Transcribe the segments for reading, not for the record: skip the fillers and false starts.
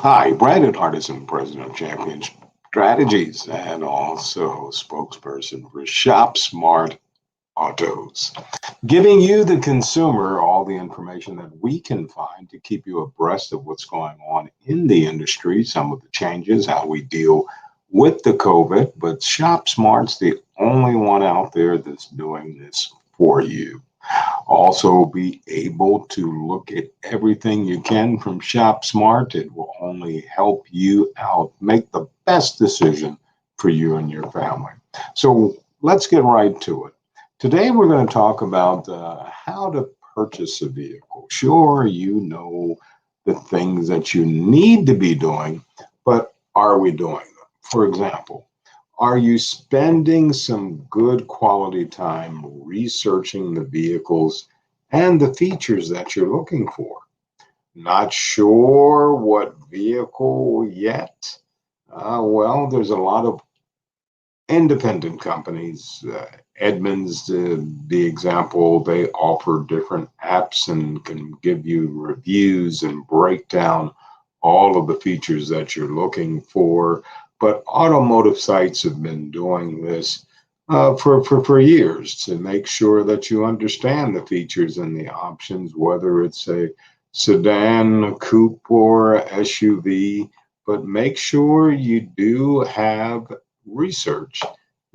Hi, Brandon Hardison, President of Champion Strategies, and also spokesperson for Shopsmart Autos, giving you, the consumer, all the information that we can find to keep you abreast of what's going on in the industry, some of the changes, how we deal with the COVID. But ShopSmart's the only one out there that's doing this for you. Also, be able to look at everything you can from ShopSmart. It will only help you out make the best decision for you and your family. So let's get right to it. Today, we're going to talk about how to purchase a vehicle. Sure, you know the things that you need to be doing, but are we doing them? For example, are you spending some good quality time researching the vehicles and the features that you're looking for? Not sure what vehicle yet? Well, there's a lot of independent companies. Edmunds, the example, they offer different apps and can give you reviews and break down all of the features that you're looking for. But automotive sites have been doing this for years to make sure that you understand the features and the options, whether it's a sedan, a coupe, or a SUV. But make sure you do have research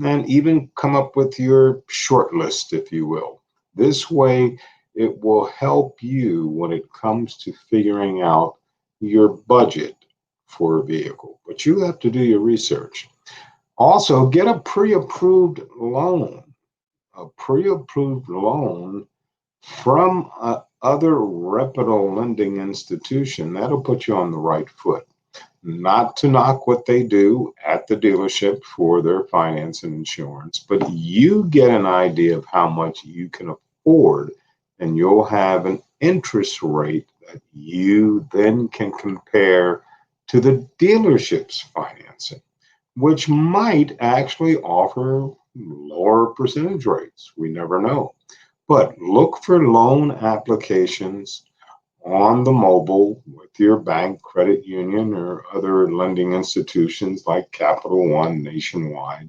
and even come up with your short list, if you will. This way, it will help you when it comes to figuring out your budget for a vehicle. But you have to do your research. Also, get a pre approved loan. A pre approved loan from other reputable lending institution. That'll put you on the right foot. Not to knock what they do at the dealership for their finance and insurance, but you get an idea of how much you can afford, and you'll have an interest rate that you then can compare to the dealership's financing, which might actually offer lower percentage rates. We never know. But look for loan applications on the mobile with your bank, credit union, or other lending institutions like Capital One nationwide.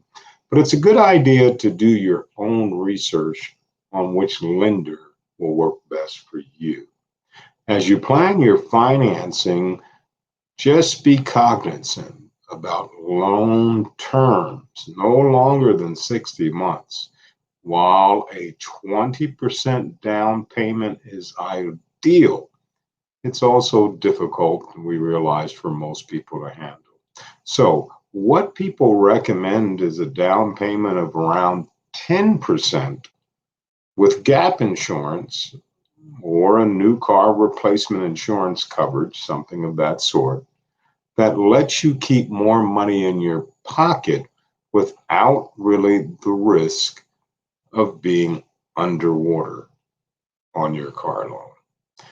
But it's a good idea to do your own research on which lender will work best for you. As you plan your financing, just be cognizant about loan terms no longer than 60 months. While a 20% down payment is ideal, it's also difficult, we realize, for most people to handle. So, what people recommend is a down payment of around 10% with gap insurance or a new car replacement insurance coverage, something of that sort, that lets you keep more money in your pocket without really the risk of being underwater on your car loan.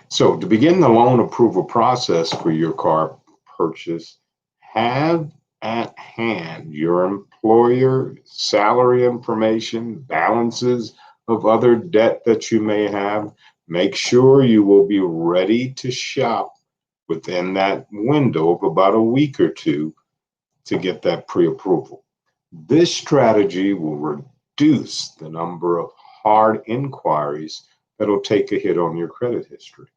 So, to begin the loan approval process for your car purchase, have at hand your employer salary information, balances of other debt that you may have. Make sure you will be ready to shop within that window of about a week or two to get that pre approval. This strategy will reduce the number of hard inquiries that'll take a hit on your credit history.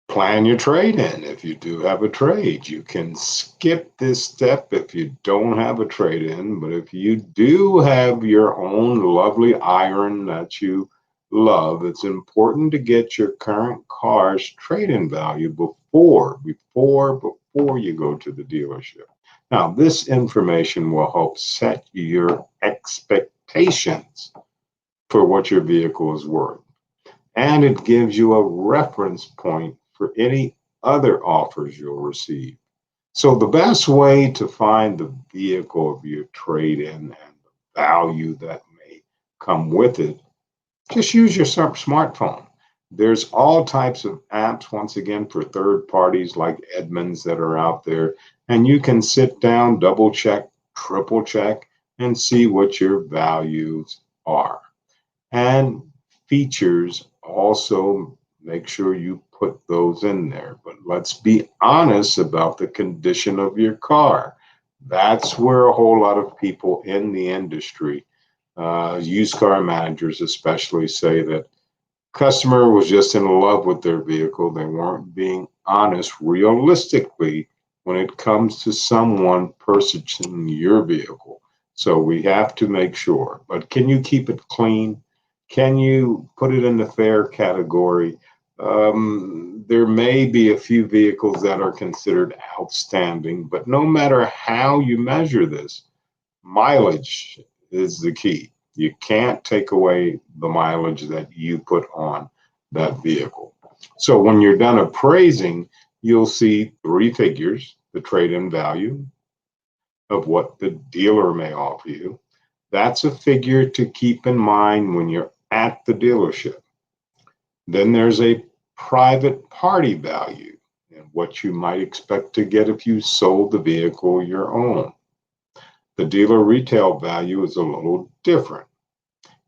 Plan your trade in. If you do have a trade, you can skip this step if you don't have a trade in. But if you do have your own lovely iron that you love, it's important to get your current car's trade in value before you go to the dealership. Now, this information will help set your expectations for what your vehicle is worth, and it gives you a reference point for any other offers you'll receive. So, the best way to find the vehicle of your trade in and the value that may come with it, just use your smartphone. There's all types of apps, once again, for third parties like Edmunds that are out there, and you can sit down, double check, triple check, and see what your values are. And features, also make sure you put those in there. But let's be honest about the condition of your car. That's where a whole lot of people in the industry, used car managers especially, say that customer was just in love with their vehicle. They weren't being honest realistically when it comes to someone purchasing your vehicle. So we have to make sure. But can you keep it clean? Can you put it in the fair category? There may be a few vehicles that are considered outstanding, but no matter how you measure this, mileage is the key. You can't take away the mileage that you put on that vehicle. So when you're done appraising, you'll see three figures: the trade-in value of what the dealer may offer you. That's a figure to keep in mind when you're at the dealership. Then there's a private party value and what you might expect to get if you sold the vehicle your own. The dealer retail value is a little different.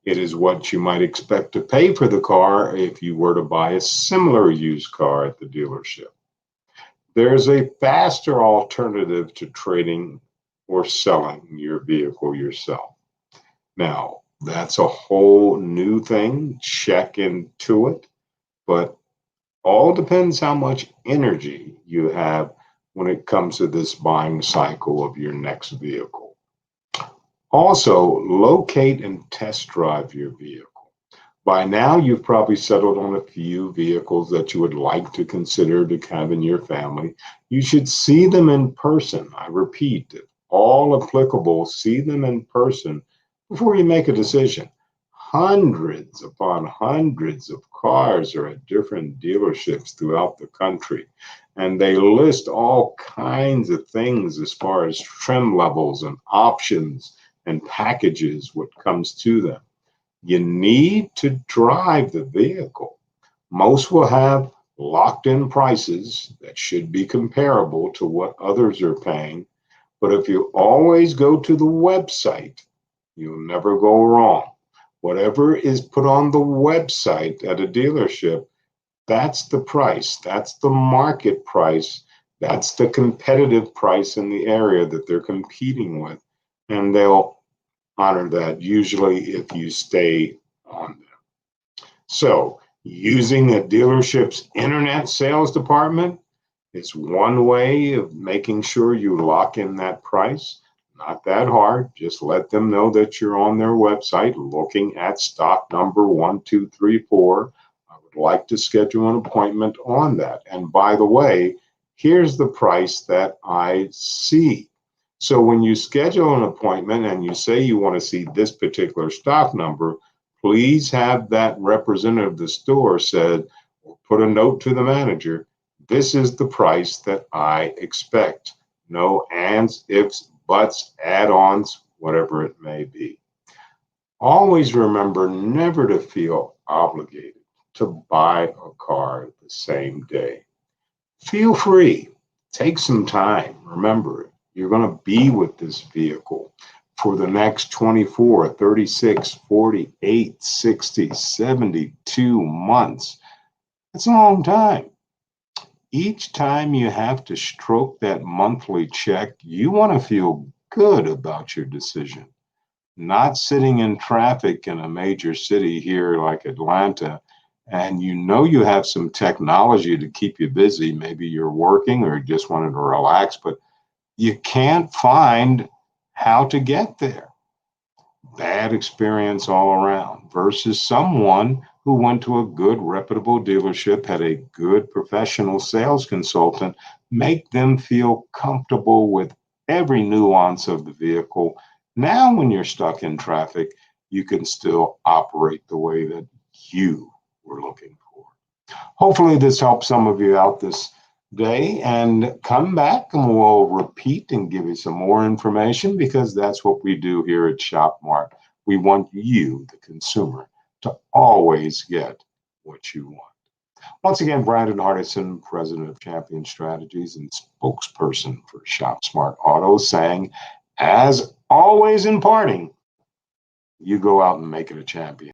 It is what you might expect to pay for the car if you were to buy a similar used car at the dealership. There's a faster alternative to trading or selling your vehicle yourself. Now, that's a whole new thing. Check into it, but all depends how much energy you have when it comes to this buying cycle of your next vehicle. Also, locate and test drive your vehicle. By now, you've probably settled on a few vehicles that you would like to consider to have in your family. You should see them in person. I repeat, if all applicable, see them in person before you make a decision. Hundreds upon hundreds of cars are at different dealerships throughout the country, and they list all kinds of things as far as trim levels and options and packages, what comes to them. You need to drive the vehicle. Most will have locked in prices that should be comparable to what others are paying. But if you always go to the website, you'll never go wrong. Whatever is put on the website at a dealership, that's the price. That's the market price. That's the competitive price in the area that they're competing with. And they'll honor that usually if you stay on them. So, using a dealership's internet sales department is one way of making sure you lock in that price. Not that hard. Just let them know that you're on their website looking at stock number 1234. I would like to schedule an appointment on that. And by the way, here's the price that I see. So when you schedule an appointment and you say you want to see this particular stock number, please have that representative of the store said, or put a note to the manager, this is the price that I expect. No ands, ifs, buts, add-ons, whatever it may be. Always remember never to feel obligated to buy a car the same day. Feel free. Take some time. Remember, you're going to be with this vehicle for the next 24, 36, 48, 60, 72 months. That's a long time. Each time you have to stroke that monthly check, you want to feel good about your decision. Not sitting in traffic in a major city here like Atlanta, and you know you have some technology to keep you busy. Maybe you're working or just wanted to relax, but you can't find how to get there. Bad experience all around versus someone who went to a good reputable dealership, had a good professional sales consultant make them feel comfortable with every nuance of the vehicle. Now when you're stuck in traffic, you can still operate the way that you were looking for. Hopefully this helps some of you out this day, and come back and we'll repeat and give you some more information, because that's what we do here at Shopmart. We want you, the consumer, to always get what you want. Once again, Brandon Hardison, president of Champion Strategies and spokesperson for Shopsmart Auto, saying, as always in parting, you go out and make it a champion.